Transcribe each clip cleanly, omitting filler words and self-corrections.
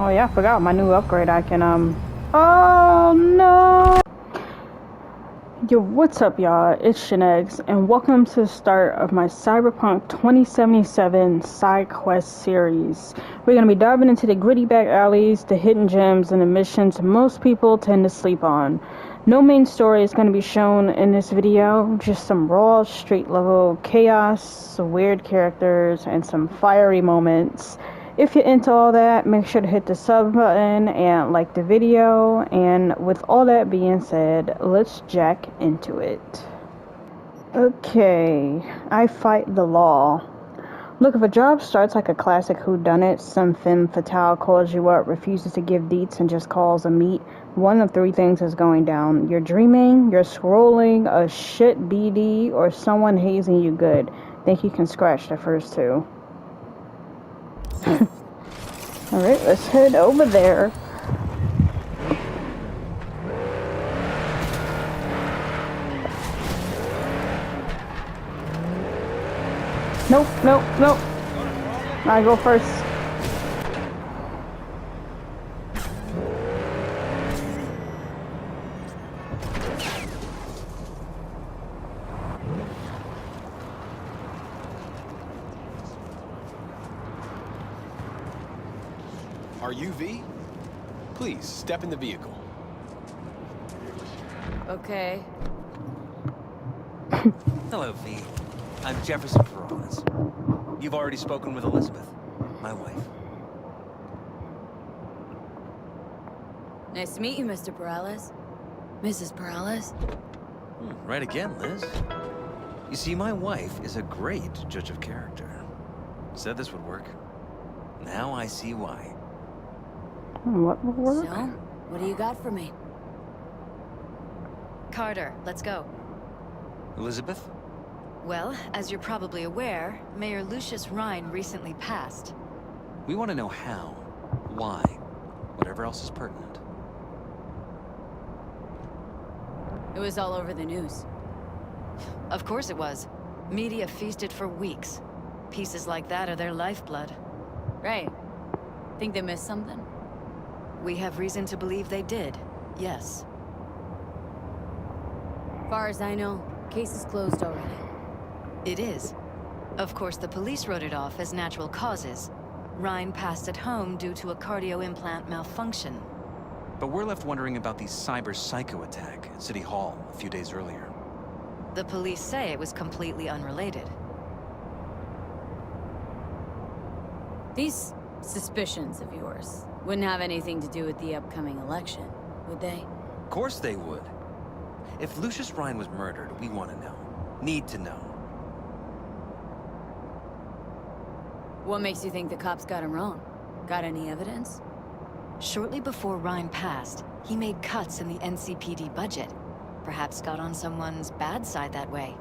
Oh yeah, I forgot my new upgrade. I can Oh no! Yo, what's up, y'all? It's Sheneggs, and welcome to the start of my Cyberpunk 2077 side quest series. We're gonna be diving into the gritty back alleys, the hidden gems, and the missions most people tend to sleep on. No main story is gonna be shown in this video, just some raw, street-level chaos, some weird characters, and some fiery moments. If you're into all that, make sure to hit the sub button and like the video. And with all that being said, let's jack into it. Okay, I fight the law. Look, if a job starts like a classic whodunit, some femme fatale calls you up, refuses to give deets, and just calls a meet, one of three things is going down. You're dreaming, you're scrolling a shit BD, or someone hazing you good. Think you can scratch the first two. Alright, let's head over there. Nope. I go first. Are you V? Please, step in the vehicle. Okay. Hello, V. I'm Jefferson Peralez. You've already spoken with Elizabeth, my wife. Nice to meet you, Mr. Peralez. Mrs. Peralez? Right again, Liz. You see, my wife is a great judge of character. Said this would work. Now I see why. What will work? So, what do you got for me? Carter, let's go. Elizabeth? Well, as you're probably aware, Mayor Lucius Rhine recently passed. We want to know how, why, whatever else is pertinent. It was all over the news. Of course it was. Media feasted for weeks. Pieces like that are their lifeblood. Right. Think they missed something? We have reason to believe they did, yes. Far as I know, case is closed already. It is. Of course, the police wrote it off as natural causes. Rhine passed at home due to a cardio implant malfunction. But we're left wondering about the cyber psycho attack at City Hall a few days earlier. The police say it was completely unrelated. These suspicions of yours wouldn't have anything to do with the upcoming election, would they? Of course they would. If Lucius Rhine was murdered, we want to know. Need to know. What makes you think the cops got him wrong? Got any evidence? Shortly before Rhine passed, he made cuts in the NCPD budget. Perhaps got on someone's bad side that way.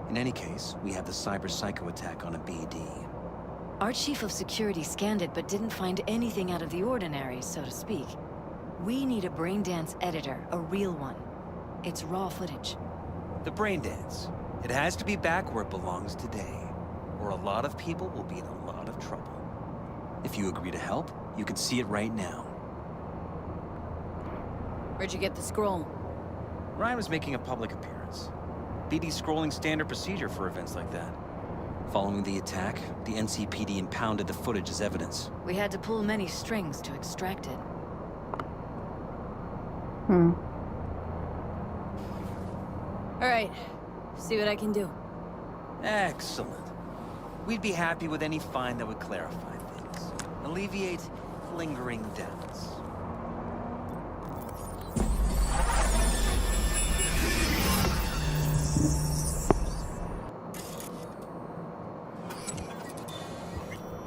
In any case, we have the cyber psycho attack on a BD. Our chief of security scanned it but didn't find anything out of the ordinary, so to speak. We need a braindance editor, a real one. It's raw footage. The brain dance. It has to be back where it belongs today, or a lot of people will be in a lot of trouble. If you agree to help, you can see it right now. Where'd you get the scroll? Ryan was making a public appearance. BD scrolling standard procedure for events like that. Following the attack, the NCPD impounded the footage as evidence. We had to pull many strings to extract it. All right, see what I can do. Excellent. We'd be happy with any find that would clarify things, alleviate lingering doubts.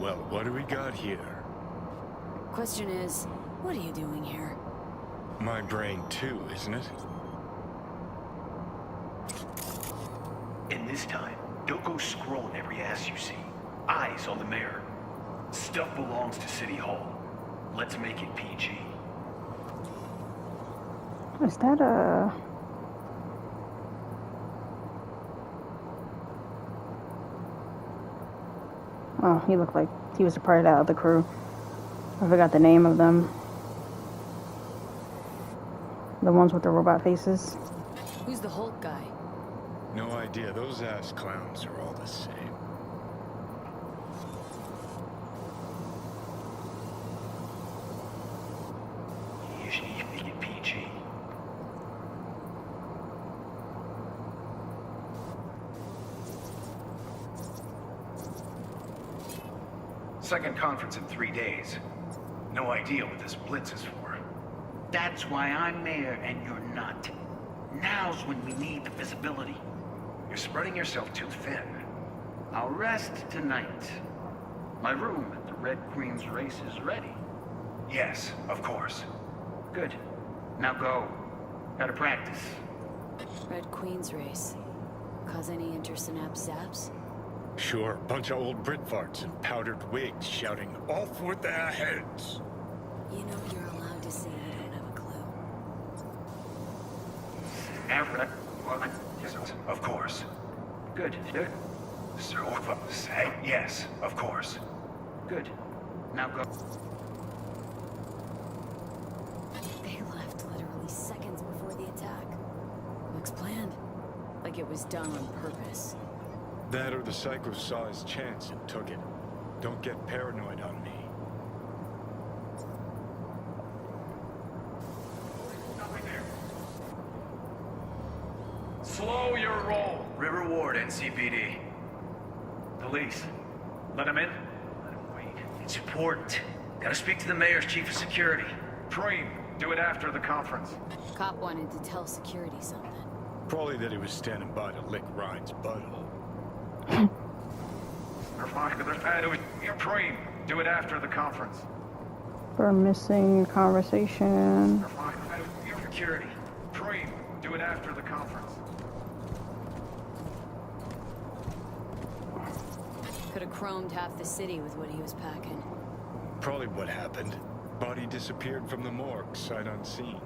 Well, what do we got here? Question is, what are you doing here? My brain too, isn't it? And this time, don't go scrolling every ass you see. Eyes on the mayor. Stuff belongs to City Hall. Let's make it PG. Is that a... Oh, he looked like he was a part of that other crew. I forgot the name of them. The ones with the robot faces. Who's the Hulk guy? No idea. Those ass clowns are all the same. PG. Second conference in 3 days. No idea what this blitz is for. That's why I'm mayor and you're not. Now's when we need the visibility. You're spreading yourself too thin. I'll rest tonight. My room at the Red Queen's race is ready. Yes, of course. Good. Now go. Gotta practice. Red Queen's race. Cause any intersynapse zaps? Sure, bunch of old Brit farts in powdered wigs shouting, "Off with their heads!" You know you're allowed to say you don't have a clue. Yes, of course. Good. So, say yes, of course. Good. Now go. They left literally seconds before the attack. Looks planned. Like it was done on purpose. That or the Psycho saw his chance and took it. Don't get paranoid on me. Slow your roll. River Ward, NCPD. Police. Let him in? Let him wait. It's important. Gotta speak to the mayor's chief of security. Preem, do it after the conference. Cop wanted to tell security something. Probably that he was standing by to lick Ryan's butthole. Preem, do it after the conference. For missing conversation. Security. Preem, do it after the conference. Could have chromed half the city with what he was packing. Probably what happened. Body disappeared from the morgue, sight unseen.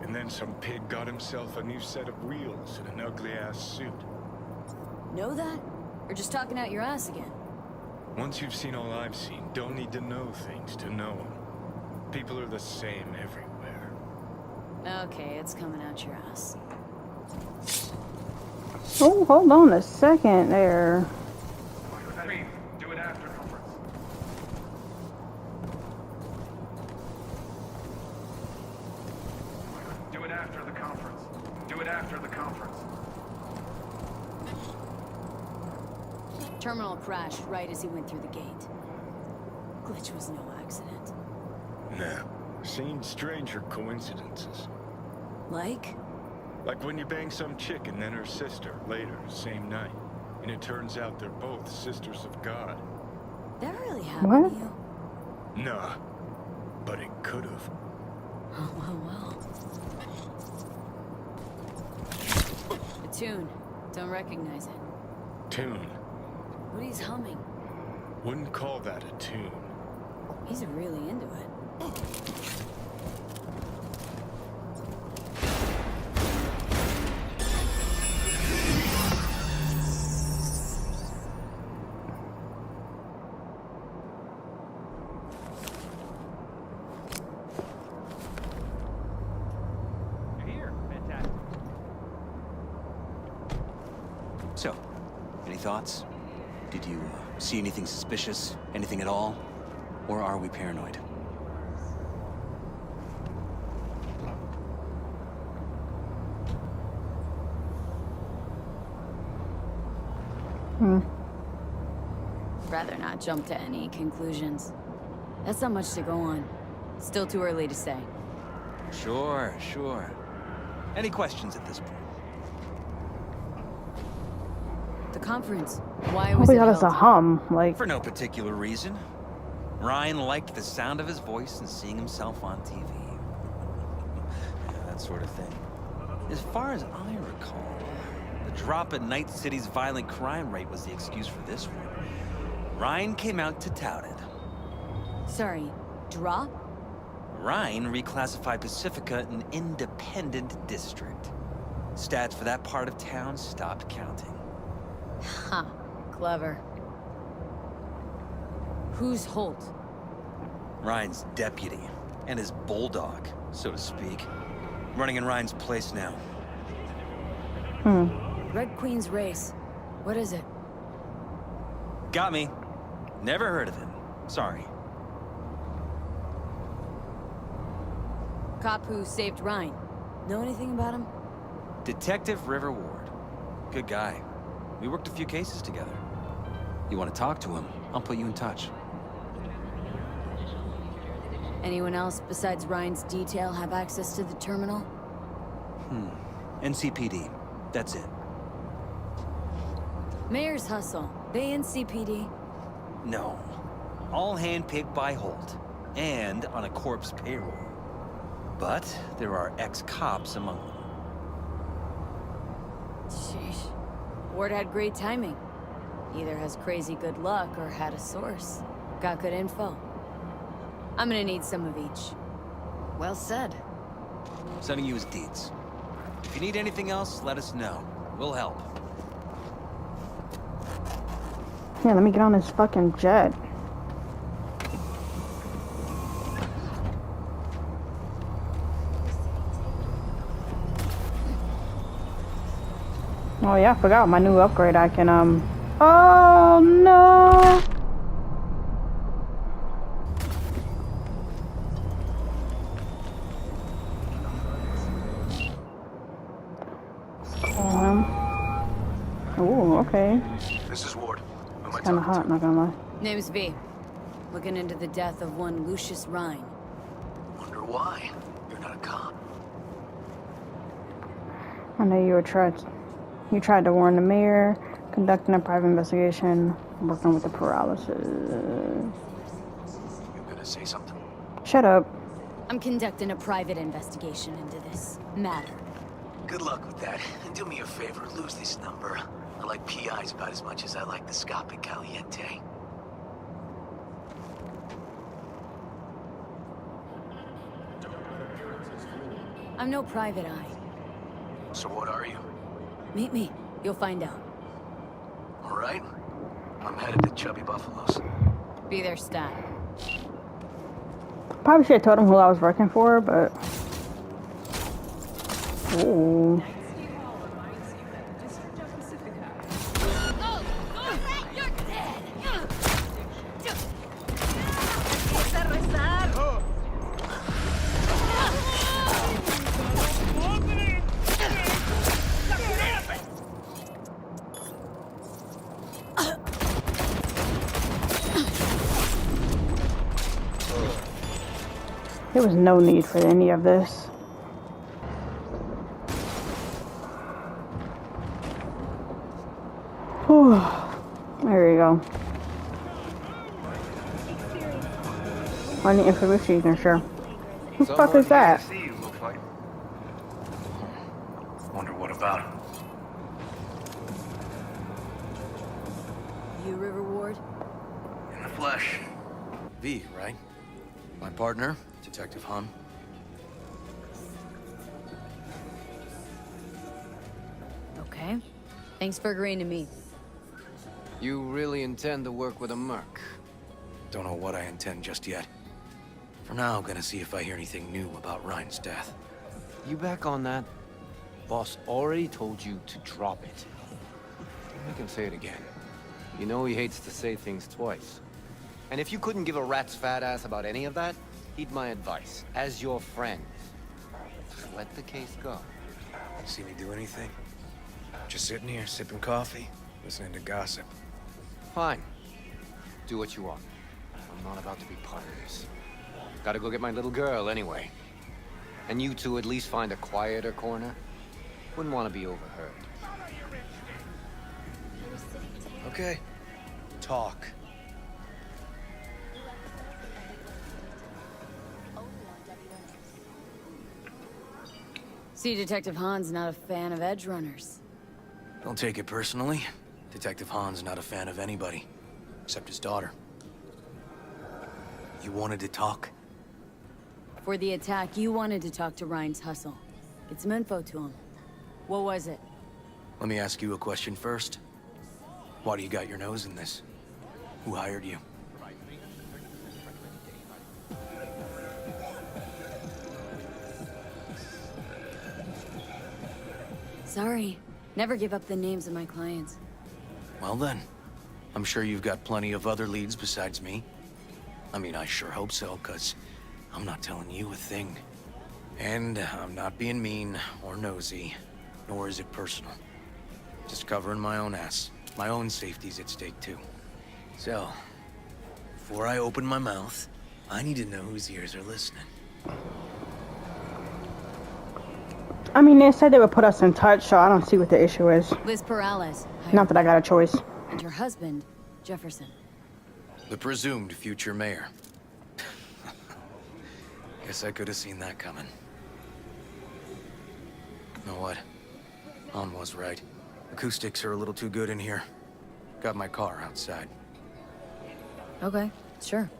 And then some pig got himself a new set of wheels and an ugly-ass suit. Know that? Or just talking out your ass again? Once you've seen all I've seen, don't need to know things to know them. People are the same everywhere. Okay, it's coming out your ass. Oh, hold on a second there. Preem, do it after conference. Do it after the conference. Do it after the conference. Terminal crashed right as he went through the gate. Glitch was no accident. Nah, seen stranger coincidences. Like? Like when you bang some chick and then her sister later, same night. And it turns out they're both sisters of God. That really happened What? to you? Nah, but it could've. Oh, well. A tune. Don't recognize it. Tune. What he's humming. Wouldn't call that a tune. He's really into it. So, any thoughts? Did you see anything suspicious? Anything at all? Or are we paranoid? Rather not jump to any conclusions. That's not much to go on. Still too early to say. Sure. Any questions at this point? The conference. Why All was we it got is a held? hum. Like, For no particular reason. Ryan liked the sound of his voice and seeing himself on TV. Yeah, that sort of thing. As far as I recall, the drop in Night City's violent crime rate was the excuse for this one. Ryan came out to tout it. Sorry, drop? Ryan reclassified Pacifica an independent district. Stats for that part of town stopped counting. Huh. Clever. Who's Holt? Ryan's deputy, and his bulldog, so to speak. Running in Ryan's place now. Red Queen's race. What is it? Got me. Never heard of him. Sorry. Cop who saved Ryan. Know anything about him? Detective River Ward. Good guy. We worked a few cases together. You want to talk to him? I'll put you in touch. Anyone else besides Ryan's detail have access to the terminal? NCPD. That's it. Mayor's Hustle. They in CPD? No. All handpicked by Holt. And on a corpse payroll. But there are ex-cops among them. Sheesh. Ward had great timing. Either has crazy good luck or had a source. Got good info. I'm gonna need some of each. Well said. Sending you his deeds. If you need anything else, let us know. We'll help. Yeah, let me get on this fucking jet. Oh yeah, I forgot my new upgrade. I can, oh no! Ooh, okay. This is Ward. Who am I Kinda talking hot, to? not gonna lie. Name's V. Looking into the death of one Lucius Rhine. Wonder why? You're not a cop. I know you tried to warn the mayor, conducting a private investigation, working with the Peralezes. You gonna say something? Shut up. I'm conducting a private investigation into this matter. Good luck with that. And do me a favor, lose this number. I like PIs about as much as I like the Scopic Caliente. I'm no private eye. So what are you? Meet me. You'll find out. All right. I'm headed to Chubby Buffaloes. Be there, stat. Probably should have told him who I was working for, but... Ooh. There was no need for any of this. Whew. There you go. On the information signature. Who the fuck is that? Wonder what about him. You, River Ward? In the flesh. V, right? My partner, Detective Hahn. Okay. Thanks for agreeing to meet. You really intend to work with a merc? Don't know what I intend just yet. For now, I'm gonna see if I hear anything new about Ryan's death. You back on that? Boss already told you to drop it. I can say it again. You know he hates to say things twice. And if you couldn't give a rat's fat ass about any of that, heed my advice. As your friend, just let the case go. See me do anything? Just sitting here, sipping coffee, listening to gossip. Fine. Do what you want. I'm not about to be part of this. Gotta go get my little girl anyway. And you two at least find a quieter corner. Wouldn't want to be overheard. Okay. Talk. See, Detective Hahn's not a fan of edge runners. Don't take it personally. Detective Hahn's not a fan of anybody, except his daughter. You wanted to talk? For the attack, you wanted to talk to Ryan's Hustle. Get some info to him. What was it? Let me ask you a question first. Why do you got your nose in this? Who hired you? Sorry. Never give up the names of my clients. Well then, I'm sure you've got plenty of other leads besides me. I mean, I sure hope so, 'cause I'm not telling you a thing. And I'm not being mean or nosy, nor is it personal. Just covering my own ass. My own safety's at stake too. So, before I open my mouth, I need to know whose ears are listening. I mean, they said they would put us in touch, so I don't see what the issue is. Liz Peralez. Not that I got a choice. And her husband, Jefferson. The presumed future mayor. Guess I could have seen that coming. You know what? Mom was right. Acoustics are a little too good in here. Got my car outside. Okay, sure.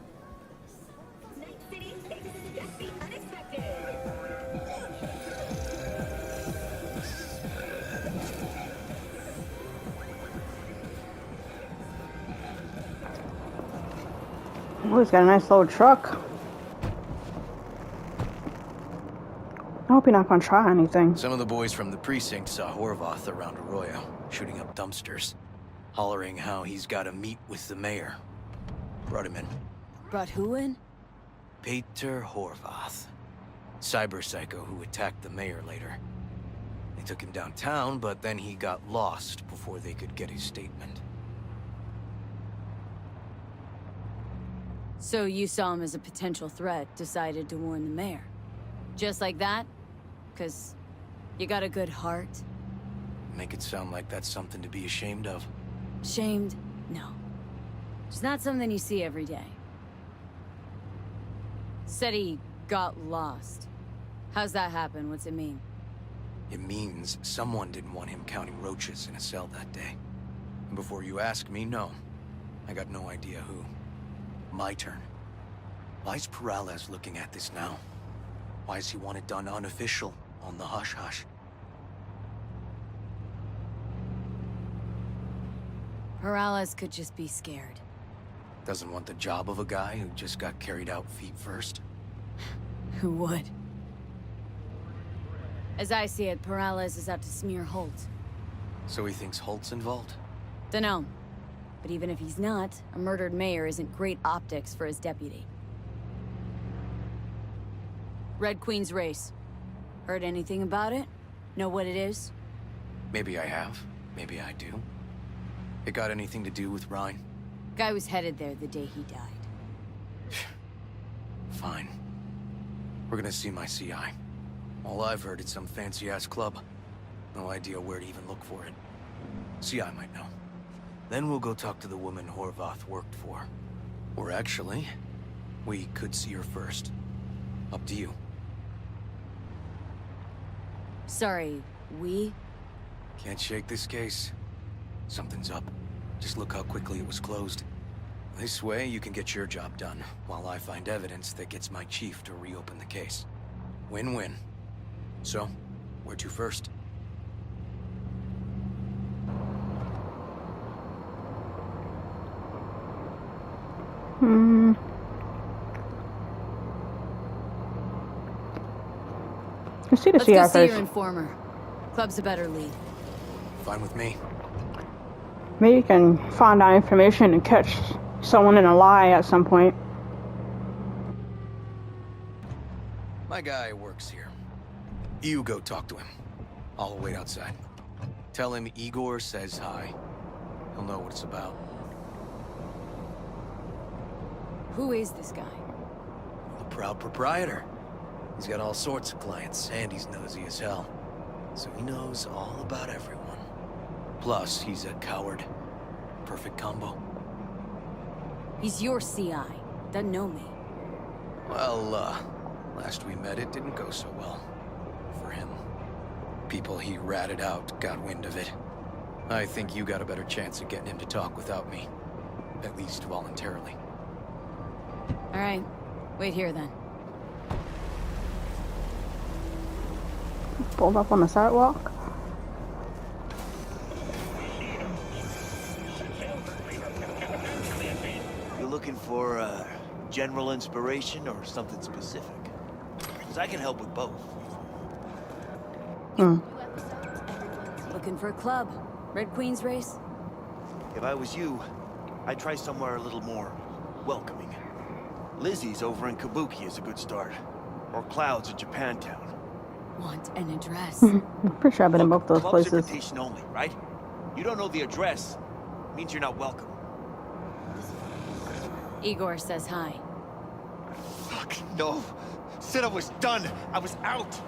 Oh, he's got a nice little truck. I hope you're not gonna try anything. Some of the boys from the precinct saw Horvath around Arroyo, shooting up dumpsters, hollering how he's got to meet with the mayor. Brought him in. Brought who in? Peter Horvath. Cyber psycho who attacked the mayor later. They took him downtown, but then he got lost before they could get his statement. So you saw him as a potential threat, decided to warn the mayor. Just like that? 'Cause you got a good heart? Make it sound like that's something to be ashamed of. Shamed? No. It's not something you see every day. Said he got lost. How's that happen? What's it mean? It means someone didn't want him counting roaches in a cell that day. And before you ask me, no. I got no idea who. My turn. Why's Peralez looking at this now? Why does he want it done unofficial, on the hush-hush? Peralez could just be scared. Doesn't want the job of a guy who just got carried out feet first? Who would? As I see it, Peralez is out to smear Holt. So he thinks Holt's involved? Dunno. But even if he's not, a murdered mayor isn't great optics for his deputy. Red Queen's race. Heard anything about it? Know what it is? Maybe I have. Maybe I do. It got anything to do with Ryan? Guy was headed there the day he died. Fine. We're gonna see my CI. All I've heard is some fancy-ass club. No idea where to even look for it. CI might know. Then we'll go talk to the woman Horvath worked for. Or actually, we could see her first. Up to you. Sorry, we? Can't shake this case. Something's up. Just look how quickly it was closed. This way, you can get your job done, while I find evidence that gets my chief to reopen the case. Win-win. So, where to first? Let's see the Let's go CI see first. your informer. Club's a better lead. Fine with me. Maybe you can find out information and catch someone in a lie at some point. My guy works here. You go talk to him. I'll wait outside. Tell him Igor says hi. He'll know what it's about. Who is this guy? The proud proprietor. He's got all sorts of clients, and he's nosy as hell. So he knows all about everyone. Plus, he's a coward. Perfect combo. He's your CI. Doesn't know me. Well, last we met, it didn't go so well. For him. People he ratted out got wind of it. I think you got a better chance of getting him to talk without me. At least voluntarily. All right. Wait here, then. Pulled up on the sidewalk. You're looking for general inspiration or something specific? Because I can help with both. Looking for a club. Red Queen's race? If I was you, I'd try somewhere a little more welcoming. Lizzie's over in Kabuki is a good start. Or Cloud's in Japantown. Want an address? I'm pretty sure I've been in both those Club's places. invitation only, right? You don't know the address. Means you're not welcome. Igor says hi. Fuck, no. Said I was done. I was out.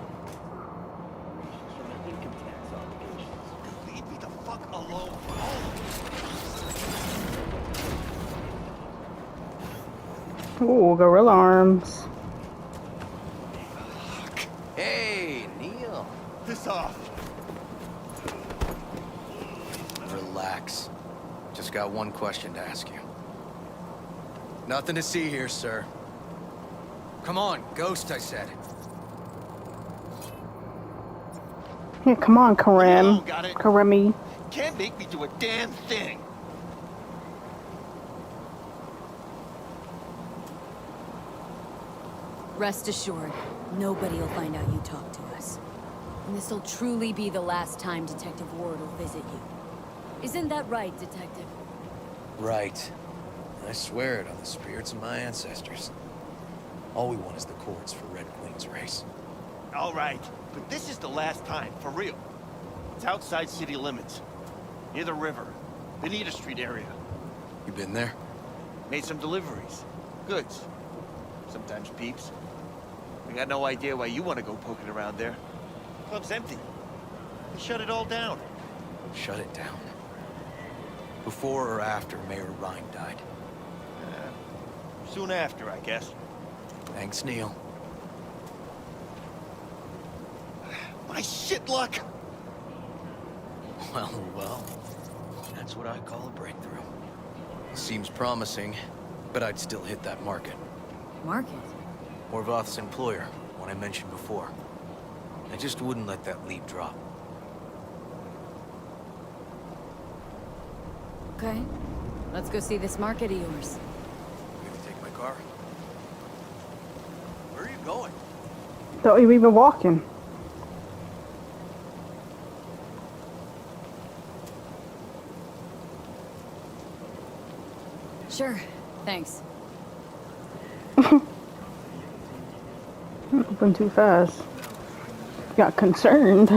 Leave me the fuck alone for all of you. Ooh, gorilla arms. Hey, Neil. Piss off. Relax. Just got one question to ask you. Nothing to see here, sir. Come on, ghost, I said. Yeah, come on, Karim. Oh, got it. Karimi. Can't make me do a damn thing. Rest assured, nobody will find out you talked to us. And this'll truly be the last time Detective Ward will visit you. Isn't that right, Detective? Right. I swear it on the spirits of my ancestors. All we want is the courts for Red Queen's race. All right, but this is the last time, for real. It's outside city limits. Near the river. Benita Street area. You been there? Made some deliveries. Goods. Sometimes peeps. We got no idea why you want to go poking around there. Club's empty. They shut it all down. Shut it down. Before or after Mayor Rhine died? Soon after, I guess. Thanks, Neil. My shit luck! Well. That's what I call a breakthrough. Seems promising, but I'd still hit that market. Market? Horvath's employer, one I mentioned before. I just wouldn't let that lead drop. Okay. Let's go see this market of yours. You gonna take my car? Where are you going? Thought you were even walking. Sure. Thanks. Moving too fast. Got concerned.